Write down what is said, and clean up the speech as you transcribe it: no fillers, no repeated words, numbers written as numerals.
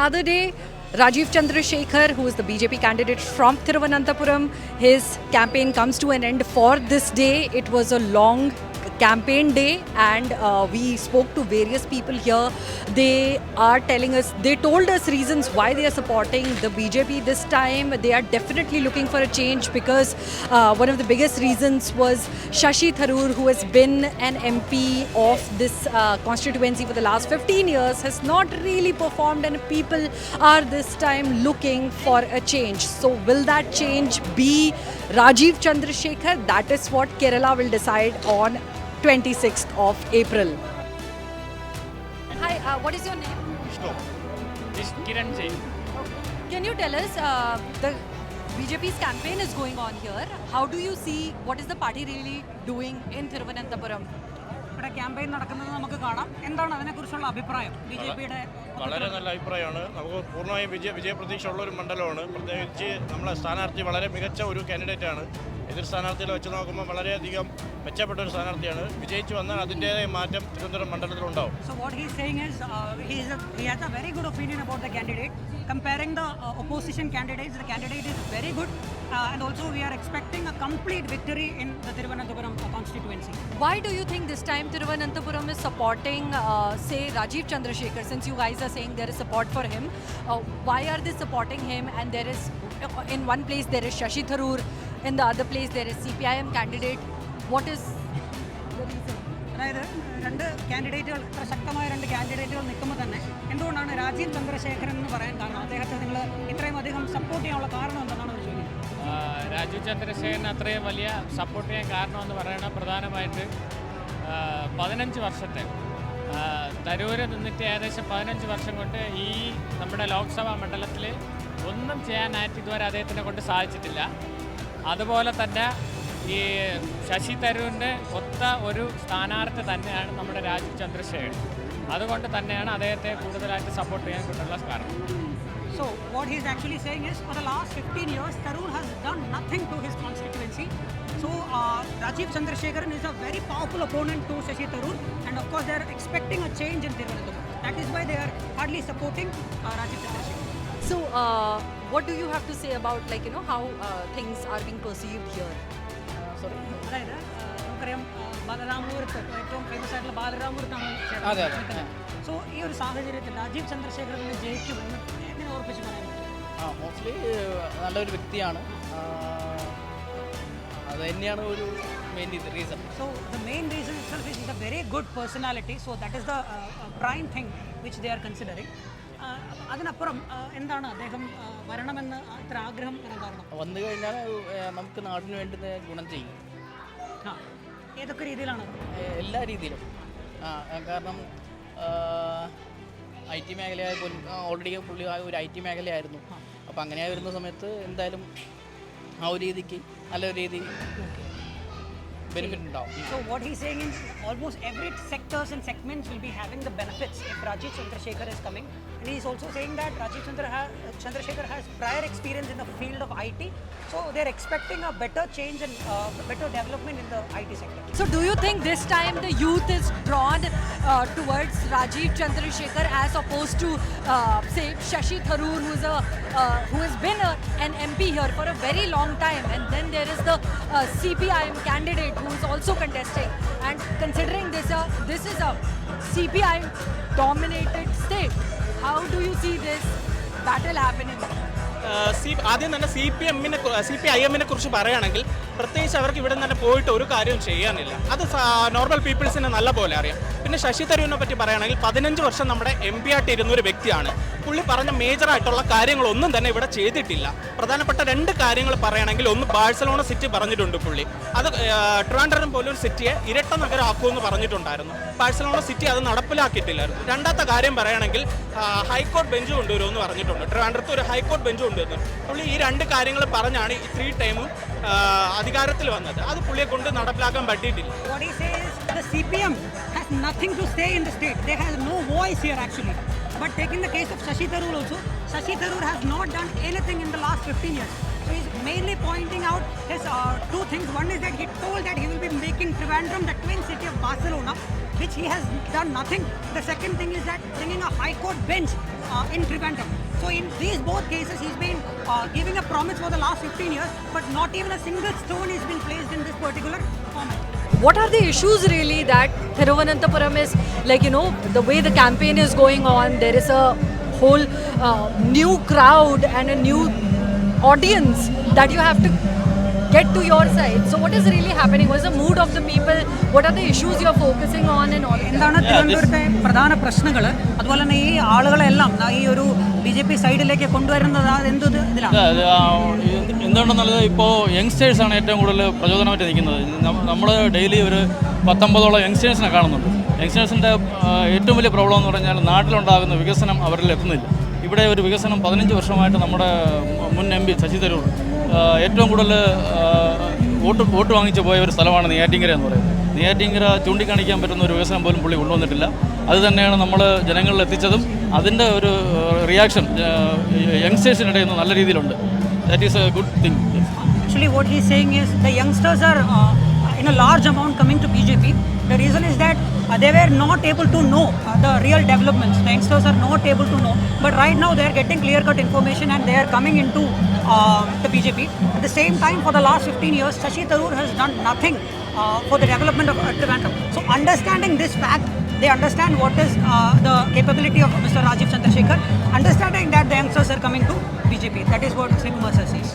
another day, Rajiv Chandrasekhar, who is the BJP candidate from Thiruvananthapuram, his campaign comes to an end for this day. It was a long campaign day, and we spoke to various people here. They told us reasons why they are supporting the BJP this time. They are definitely looking for a change because one of the biggest reasons was Shashi Tharoor, who has been an MP of this constituency for the last 15 years, has not really performed, and people are this time looking for a change. So will that change be Rajiv Chandrasekhar? That is what Kerala will decide on 26th of April. Hi, what is your name? Vishnu. This Kiran Jain. Can you tell us, the BJP's campaign is going on here. How do you see, what is the party really doing in Thiruvananthapuram? ഇവിടെ campaign നടക്കുന്നത് നമുക്ക് കാണാം. എന്താണ് അതിനെക്കുറിച്ചുള്ള അഭിപ്രായം? ബിജെപിയുടെ വളരെ നല്ല അഭിപ്രായമാണ്. നമുക്ക് പൂർണ്ണമായും വിജയപ്രതീക്ഷയുള്ള ഒരു മണ്ഡലമാണ്. പ്രത്യേകിച്ച് നമ്മളെ സ്ഥാനാർത്ഥി വളരെ മികച്ച ഒരു കാൻഡിഡേറ്റാണ്. എതിർ സ്ഥാനാർത്ഥികളെ വെച്ച് നോക്കുമ്പോൾ വളരെയധികം മെച്ചപ്പെട്ട ഒരു സ്ഥാനാർത്ഥിയാണ്. വിജയിച്ചു വന്നാൽ അതിൻ്റേതായ മാറ്റം Thiruvananthapuram മണ്ഡലത്തിലുണ്ടാവും. So what he is saying is he has a very good opinion about the candidate. Comparing the opposition candidates, the candidate is very good, and also we are expecting a complete victory in the Thiruvananthapuram constituency. Why do you think this time Thiruvananthapuram is supporting, say, Rajiv Chandrasekhar, since you guys are saying there is support for him? Why are they supporting him? And there is, in one place there is Shashi Tharoor, in the other place there is CPIM candidate. What is the reason? അതായത് രണ്ട് കാൻഡിഡേറ്റുകൾ, ഇത്ര ശക്തമായ രണ്ട് കാൻഡിഡേറ്റുകൾ നിൽക്കുമ്പോൾ തന്നെ എന്തുകൊണ്ടാണ് രാജീവ് ചന്ദ്രശേഖരൻ എന്ന് പറയാൻ കാരണം? അദ്ദേഹത്തെ നിങ്ങൾ ഇത്രയും അധികം സപ്പോർട്ട് ചെയ്യാനുള്ള കാരണം എന്താണ് ഒരു ചോദ്യം? രാജീവ് ചന്ദ്രശേഖരൻ അത്രയും വലിയ സപ്പോർട്ട് ചെയ്യാൻ കാരണമെന്ന് പറയുന്നത് പ്രധാനമായിട്ട് 15 വർഷത്തെ തരൂര് നിന്നിട്ട് ഏകദേശം 15 വർഷം കൊണ്ട് ഈ നമ്മുടെ ലോക്സഭാ മണ്ഡലത്തിൽ ഒന്നും ചെയ്യാനായിട്ട് ഇതുവരെ അദ്ദേഹത്തിനെ കൊണ്ട് സാധിച്ചിട്ടില്ല. അതുപോലെ തന്നെ ഈ ശശി തരൂരിൻ്റെ ഒത്ത ഒരു സ്ഥാനാർത്ഥി തന്നെയാണ് നമ്മുടെ രാജീവ് ചന്ദ്രശേഖരൻ. അതുകൊണ്ട് തന്നെയാണ് അദ്ദേഹത്തെ കൂടുതലായിട്ട് സപ്പോർട്ട് ചെയ്യാൻ കിട്ടുള്ള കാരണം. So what he is actually saying is, for the last 15 years, Tharoor has done nothing to his constituency. So Rajiv Chandrasekharan is a very powerful opponent to Shashi Tharoor, and of course they are expecting a change in Thiruvananthapuram. That is why they are hardly supporting Rajiv Chandrasekharan. So what do you have to say about, like, you know, how things are being perceived here? അതായത് നമുക്കറിയാം ബാലരാമപുരത്ത് ഏറ്റവും famous ആയിട്ടുള്ള ബാലരാമപുരത്താണ് നിൽക്കുന്നത്. So ഈ ഒരു സാഹചര്യത്തിൽ രാജീവ് ചന്ദ്രശേഖരനെ ജയിക്കുമെന്ന് എങ്ങനെ ഉറപ്പിച്ച് പറയാൻ പറ്റും? മോസ്റ്റ്ലി നല്ലൊരു വ്യക്തിയാണ്. അത് തന്നെയാണ് ഒരു main reason. So the main reason itself is he's a very good personality. So that is the prime thing which they are considering. അതിനപ്പുറം എന്താണ് അദ്ദേഹം വരണമെന്ന് ഇത്ര ആഗ്രഹം വരാൻ കാരണം? വന്നു കഴിഞ്ഞാൽ നമുക്ക് നാടിന് വേണ്ടുന്ന ഗുണം ചെയ്യും. ഏതൊക്കെ രീതിയിലാണ്? എല്ലാ രീതിയിലും. കാരണം IT മേഖലയായ പോലും ഓൾറെഡി പുള്ളി ഒരു IT മേഖലയായിരുന്നു. അപ്പോൾ അങ്ങനെ വരുന്ന സമയത്ത് എന്തായാലും ആ ഒരു രീതിക്ക് നല്ലൊരു രീതി benefit ഉണ്ടാവും. So what he's saying is almost every sectors and segments will be having the benefits if Rajiv Chandrasekhar is coming, and he is also saying that Rajiv Chandrasekhar has prior experience in the field of IT, so they're expecting a better change and better development in the IT sector. So do you think this time the youth is drawn towards Rajiv Chandrasekhar as opposed to say Shashi Tharoor, who has been an MP here for a very long time, and then there is the CPIM candidate who is also contesting, and considering this is a CPIM dominated state, how do you see this battle happening? ആദ്യം തന്നെ CPIM കുറിച്ച് പറയുകയാണെങ്കിൽ പ്രത്യേകിച്ച് അവർക്ക് ഇവിടെ തന്നെ പോയിട്ട് ഒരു കാര്യവും ചെയ്യാനില്ല. അത് നോർമൽ പീപ്പിൾസിന് നല്ല പോലെ അറിയാം. പിന്നെ ശശി തരൂരിനെ പറ്റി പറയുകയാണെങ്കിൽ 15 വർഷം നമ്മുടെ MP ആയിട്ട് ഇരുന്ന ഒരു വ്യക്തിയാണ്. പുള്ളി പറഞ്ഞ മേജറായിട്ടുള്ള കാര്യങ്ങളൊന്നും തന്നെ ഇവിടെ ചെയ്തിട്ടില്ല. പ്രധാനപ്പെട്ട 2 കാര്യങ്ങൾ പറയുകയാണെങ്കിൽ, ഒന്ന് ബാഴ്സലോണ സിറ്റി പറഞ്ഞിട്ടുണ്ട് പുള്ളി. അത് ട്രിവാൻഡ്രം പോലും സിറ്റിയെ ഇരട്ട നഗരമാക്കുമെന്ന് പറഞ്ഞിട്ടുണ്ടായിരുന്നു. ബാഴ്സലോണ സിറ്റി അത് നടപ്പിലാക്കിയിട്ടില്ലായിരുന്നു. രണ്ടാമത്തെ കാര്യം പറയുകയാണെങ്കിൽ ഹൈക്കോർട്ട് ബെഞ്ച് കൊണ്ടുവരുമെന്ന് പറഞ്ഞിട്ടുണ്ട്. ട്രിവാൻഡ്രത്ത് ഒരു ഹൈക്കോർട്ട് ബെഞ്ച് കൊണ്ടുവരുന്നു. പുള്ളി ഈ 2 കാര്യങ്ങൾ പറഞ്ഞാണ് ഈ 3 ടൈമും അധികാരത്തിൽ വന്നത്. അത് പുള്ളിയെ കൊണ്ട് നടപ്പിലാക്കാൻ പറ്റിയിട്ടില്ല. What he says, the CPM has nothing to say in the state. They have no voice here actually. But taking the case of Shashi Tharoor also, Shashi Tharoor has not done anything in the last 15 years. So he's mainly pointing out his two things. One is that he told that he will be making Trivandrum the twin city of Barcelona, which he has done nothing. The second thing is that bringing a high court bench in Trivandrum. So in these both cases, he's been giving a promise for the last 15 years, but not even a single stone has been placed in this particular format. What are the issues really that Thiruvananthapuram is, like, you know, the way the campaign is going on, there is a whole new crowd and a new audience that you have to get to your side. So what is really happening? What is the mood of the people? What are the issues you are focusing on and all of that? എന്താണ് തിരുവനന്തപുരത്തെ പ്രധാന പ്രശ്നങ്ങൾ, അതുപോലെ തന്നെ ഈ ആളുകളെല്ലാം ഈ ഒരു BJP സൈഡിലേക്ക് കൊണ്ടുവരുന്നത് എന്ത് ഇതിലാണ്? എന്തുകൊണ്ടെന്നുള്ളത് ഇപ്പോൾ യങ്സ്റ്റേഴ്സാണ് ഏറ്റവും കൂടുതൽ പ്രചോദനമായിട്ട് നിൽക്കുന്നത്. നമ്മൾ ഡെയിലി ഒരു 19ഓളം യങ്സ്റ്റേഴ്സിനെ കാണുന്നുണ്ട്. യങ്സ്റ്റേഴ്സിൻ്റെ ഏറ്റവും വലിയ പ്രോബ്ലം എന്ന് പറഞ്ഞാൽ നാട്ടിലുണ്ടാകുന്ന വികസനം അവരിൽ എത്തുന്നില്ല. ഇവിടെ ഒരു വികസനം 15 വർഷമായിട്ട് നമ്മുടെ മുൻ MP ശശി തരൂർ ഏറ്റവും കൂടുതൽ വോട്ട് വാങ്ങിച്ചു പോയ ഒരു സ്ഥലമാണ് നെയ്യാറ്റിൻകര എന്ന് പറയുന്നത്. നെയ്യാറ്റിൻകര ചൂണ്ടിക്കാണിക്കാൻ പറ്റുന്ന ഒരു വികസനം പോലും പുള്ളി കൊണ്ടുവന്നിട്ടില്ല. അത് തന്നെയാണ് നമ്മൾ ജനങ്ങളിൽ എത്തിച്ചതും. അതിൻ്റെ ഒരു റിയാക്ഷൻ യങ്സ്റ്റേഴ്സിനിടയിൽ നിന്ന് നല്ല രീതിയിലുണ്ട്. That is A good thing. Actually, what he's saying is the youngsters are in a large amount coming to BJP. The reason is that they were not able to know the real developments. The youngsters are not able to know. But right now they are getting clear-cut information and they are coming into the BJP. At the same time, for the last 15 years, Shashi Tharoor has done nothing for the development of Trivandrum. So understanding this fact, they understand what is the capability of Mr. Rajiv Chandrasekhar, understanding that the youngsters are coming to BJP. That is what Sri Kumar sir says.